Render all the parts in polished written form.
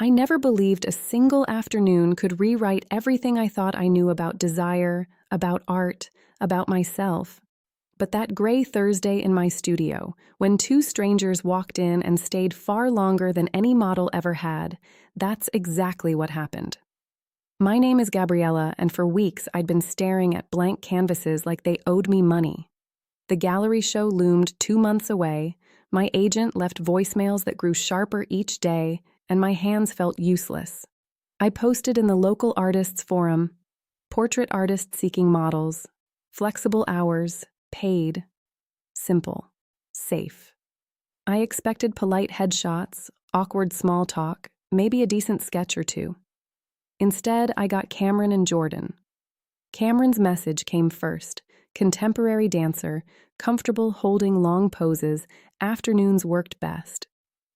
I never believed a single afternoon could rewrite everything I thought I knew about desire, about art, about myself. But that gray Thursday in my studio, when two strangers walked in and stayed far longer than any model ever had, that's exactly what happened. My name is Gabriella, and for weeks I'd been staring at blank canvases like they owed me money. The gallery show loomed 2 months away, my agent left voicemails that grew sharper each day, and my hands felt useless. I posted in the local artists forum, portrait artist seeking models, flexible hours, paid, simple, safe. I expected polite headshots, awkward small talk, maybe a decent sketch or two. Instead, I got Cameron and Jordan. Cameron's message came first: contemporary dancer, comfortable holding long poses, afternoons worked best.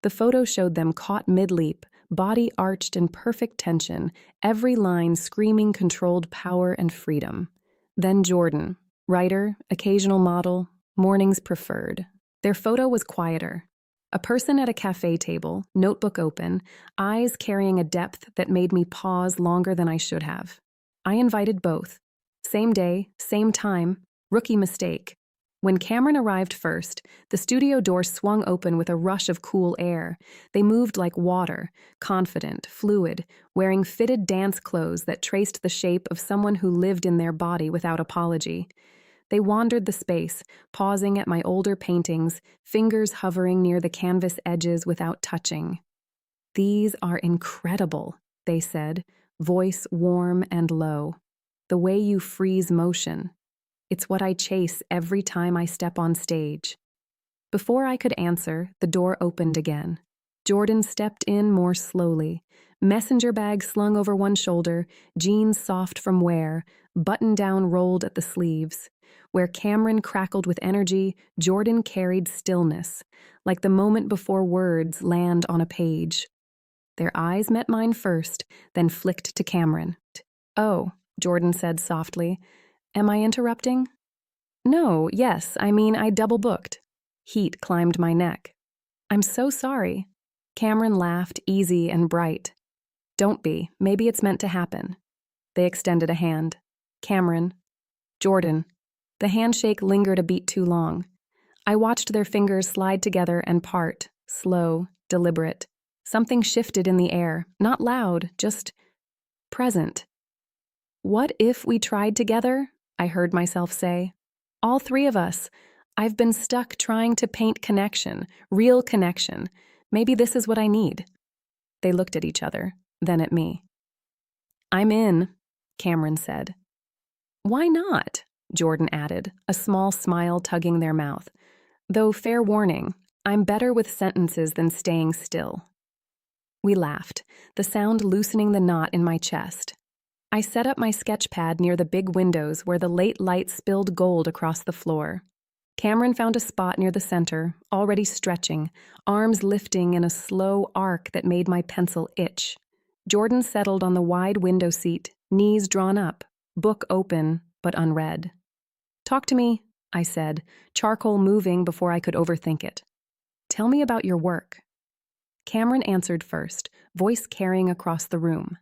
The photo showed them caught mid-leap, body arched in perfect tension, every line screaming controlled power and freedom. Then Jordan, writer, occasional model, mornings preferred. Their photo was quieter. A person at a cafe table, notebook open, eyes carrying a depth that made me pause longer than I should have. I invited both. Same day, same time, rookie mistake. When Cameron arrived first, the studio door swung open with a rush of cool air. They moved like water, confident, fluid, wearing fitted dance clothes that traced the shape of someone who lived in their body without apology. They wandered the space, pausing at my older paintings, fingers hovering near the canvas edges without touching. "These are incredible," they said, voice warm and low. "The way you freeze motion. It's what I chase every time I step on stage." Before I could answer, the door opened again. Jordan stepped in more slowly, messenger bag slung over one shoulder, jeans soft from wear, button-down rolled at the sleeves. Where Cameron crackled with energy, Jordan carried stillness, like the moment before words land on a page. Their eyes met mine first, then flicked to Cameron. "Oh," Jordan said softly. "Am I interrupting?" "No, yes, I mean I double-booked." Heat climbed my neck. "I'm so sorry." Cameron laughed, easy and bright. "Don't be. Maybe it's meant to happen." They extended a hand. Cameron. Jordan. The handshake lingered a beat too long. I watched their fingers slide together and part, slow, deliberate. Something shifted in the air, not loud, just present. "What if we tried together?" I heard myself say. "All three of us. I've been stuck trying to paint connection, real connection. Maybe this is what I need." They looked at each other, then at me. "I'm in," Cameron said. "Why not?" Jordan added, a small smile tugging their mouth. "Though fair warning, I'm better with sentences than staying still." We laughed, the sound loosening the knot in my chest. I set up my sketch pad near the big windows where the late light spilled gold across the floor. Cameron found a spot near the center, already stretching, arms lifting in a slow arc that made my pencil itch. Jordan settled on the wide window seat, knees drawn up, book open but unread. "Talk to me," I said, charcoal moving before I could overthink it. "Tell me about your work." Cameron answered first, voice carrying across the room.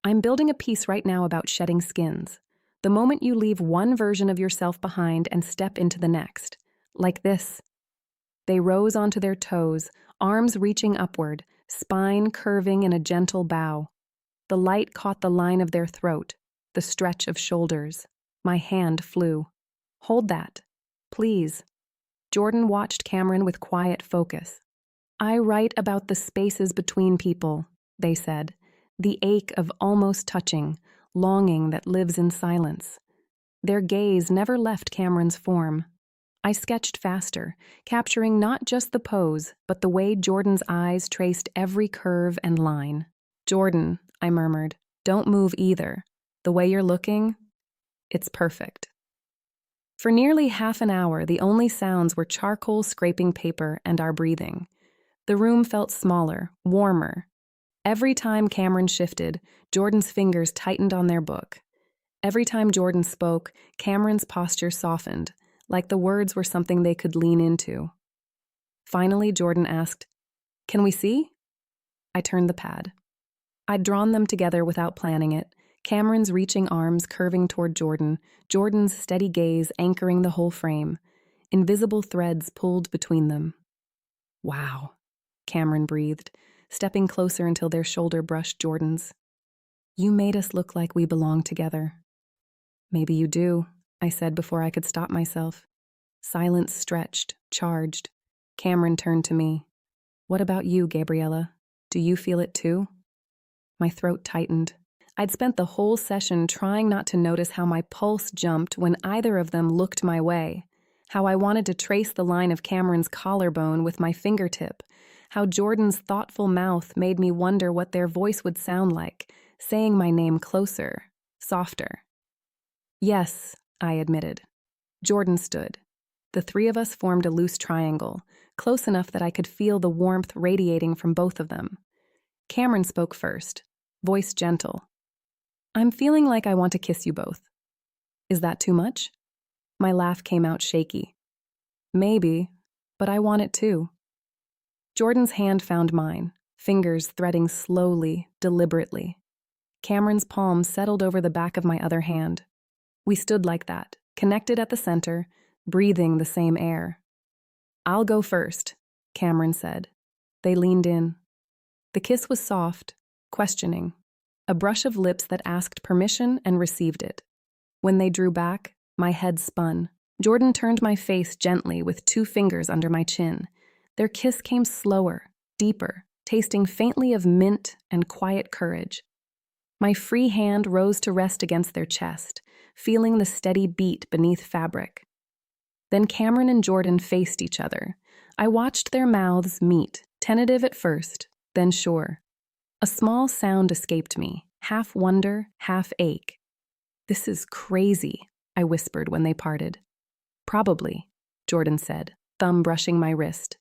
"I'm building a piece right now about shedding skins. The moment you leave one version of yourself behind and step into the next. Like this." They rose onto their toes, arms reaching upward, spine curving in a gentle bow. The light caught the line of their throat, the stretch of shoulders. My hand flew. "Hold that. Please." Jordan watched Cameron with quiet focus. "I write about the spaces between people," they said. "The ache of almost touching, longing that lives in silence." Their gaze never left Cameron's form. I sketched faster, capturing not just the pose, but the way Jordan's eyes traced every curve and line. "Jordan," I murmured, "don't move either. The way you're looking, it's perfect." For nearly half an hour, the only sounds were charcoal scraping paper and our breathing. The room felt smaller, warmer. Every time Cameron shifted, Jordan's fingers tightened on their book. Every time Jordan spoke, Cameron's posture softened, like the words were something they could lean into. Finally, Jordan asked, "Can we see?" I turned the pad. I'd drawn them together without planning it, Cameron's reaching arms curving toward Jordan, Jordan's steady gaze anchoring the whole frame. Invisible threads pulled between them. "Wow," Cameron breathed, stepping closer until their shoulder brushed Jordan's. "You made us look like we belong together." "Maybe you do," I said before I could stop myself. Silence stretched, charged. Cameron turned to me. "What about you, Gabriella? Do you feel it too?" My throat tightened. I'd spent the whole session trying not to notice how my pulse jumped when either of them looked my way, how I wanted to trace the line of Cameron's collarbone with my fingertip, how Jordan's thoughtful mouth made me wonder what their voice would sound like, saying my name closer, softer. "Yes," I admitted. Jordan stood. The three of us formed a loose triangle, close enough that I could feel the warmth radiating from both of them. Cameron spoke first, voice gentle. "I'm feeling like I want to kiss you both. Is that too much?" My laugh came out shaky. "Maybe, but I want it too." Jordan's hand found mine, fingers threading slowly, deliberately. Cameron's palm settled over the back of my other hand. We stood like that, connected at the center, breathing the same air. "I'll go first," Cameron said. They leaned in. The kiss was soft, questioning, a brush of lips that asked permission and received it. When they drew back, my head spun. Jordan turned my face gently with 2 fingers under my chin. Their kiss came slower, deeper, tasting faintly of mint and quiet courage. My free hand rose to rest against their chest, feeling the steady beat beneath fabric. Then Cameron and Jordan faced each other. I watched their mouths meet, tentative at first, then sure. A small sound escaped me, half wonder, half ache. "This is crazy," I whispered when they parted. "Probably," Jordan said, thumb brushing my wrist.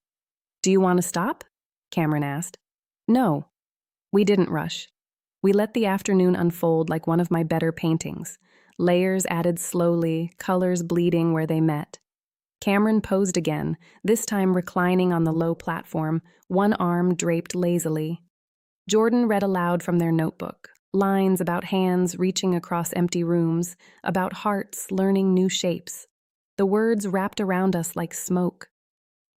"Do you want to stop?" Cameron asked. "No." We didn't rush. We let the afternoon unfold like one of my better paintings, layers added slowly, colors bleeding where they met. Cameron posed again, this time reclining on the low platform, one arm draped lazily. Jordan read aloud from their notebook, lines about hands reaching across empty rooms, about hearts learning new shapes. The words wrapped around us like smoke.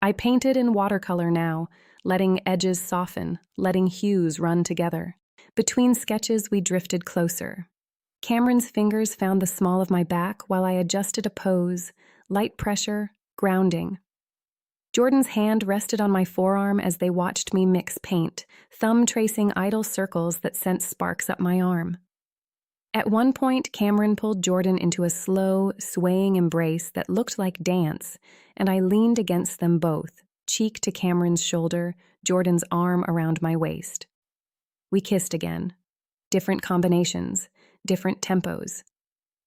I painted in watercolor now, letting edges soften, letting hues run together. Between sketches, we drifted closer. Cameron's fingers found the small of my back while I adjusted a pose, light pressure, grounding. Jordan's hand rested on my forearm as they watched me mix paint, thumb tracing idle circles that sent sparks up my arm. At one point, Cameron pulled Jordan into a slow, swaying embrace that looked like dance, and I leaned against them both, cheek to Cameron's shoulder, Jordan's arm around my waist. We kissed again. Different combinations, different tempos.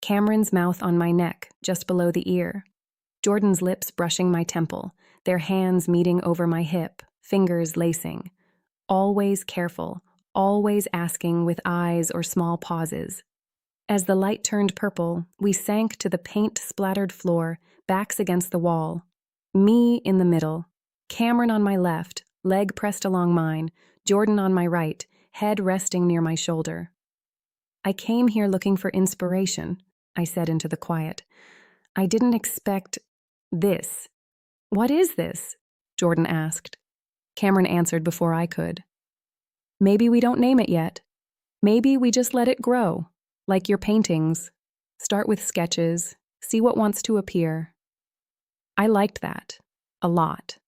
Cameron's mouth on my neck, just below the ear. Jordan's lips brushing my temple, their hands meeting over my hip, fingers lacing. Always careful, always asking with eyes or small pauses. As the light turned purple, we sank to the paint-splattered floor, backs against the wall. Me in the middle, Cameron on my left, leg pressed along mine, Jordan on my right, head resting near my shoulder. "I came here looking for inspiration," I said into the quiet. "I didn't expect this." "What is this?" Jordan asked. Cameron answered before I could. "Maybe we don't name it yet. Maybe we just let it grow, like your paintings. Start with sketches, see what wants to appear." I liked that, a lot.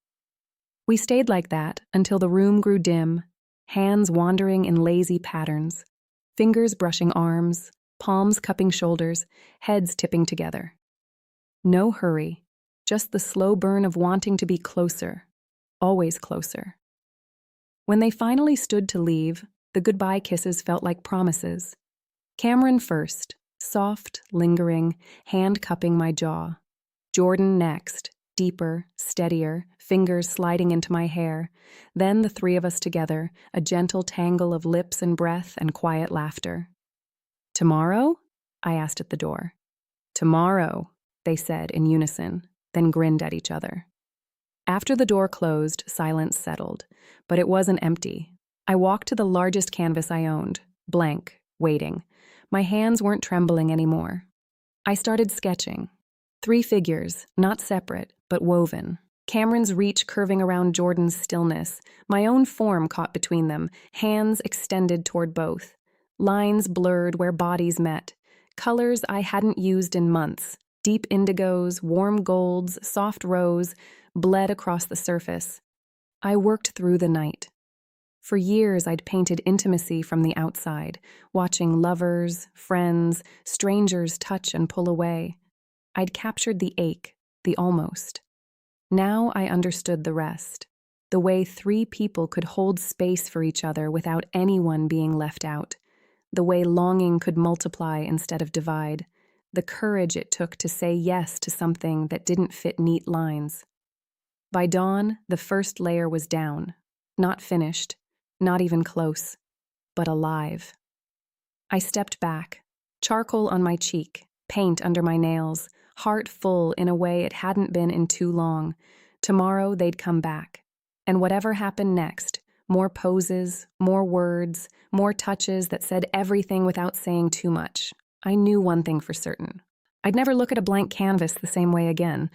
We stayed like that until the room grew dim, hands wandering in lazy patterns, fingers brushing arms, palms cupping shoulders, heads tipping together. No hurry, just the slow burn of wanting to be closer, always closer. When they finally stood to leave, the goodbye kisses felt like promises. Cameron first, soft, lingering, hand cupping my jaw. Jordan next, deeper, steadier, fingers sliding into my hair. Then the three of us together, a gentle tangle of lips and breath and quiet laughter. "Tomorrow?" I asked at the door. "Tomorrow," they said in unison, then grinned at each other. After the door closed, silence settled, but it wasn't empty. I walked to the largest canvas I owned, blank, waiting. My hands weren't trembling anymore. I started sketching. 3 figures, not separate, but woven. Cameron's reach curving around Jordan's stillness, my own form caught between them, hands extended toward both. Lines blurred where bodies met. Colors I hadn't used in months. Deep indigos, warm golds, soft rose, bled across the surface. I worked through the night. For years, I'd painted intimacy from the outside, watching lovers, friends, strangers touch and pull away. I'd captured the ache, the almost. Now I understood the rest, the way 3 people could hold space for each other without anyone being left out, the way longing could multiply instead of divide, the courage it took to say yes to something that didn't fit neat lines. By dawn, the first layer was down, not finished, not even close, but alive. I stepped back, charcoal on my cheek, paint under my nails, heart full in a way it hadn't been in too long. Tomorrow they'd come back. And whatever happened next, more poses, more words, more touches that said everything without saying too much. I knew one thing for certain. I'd never look at a blank canvas the same way again.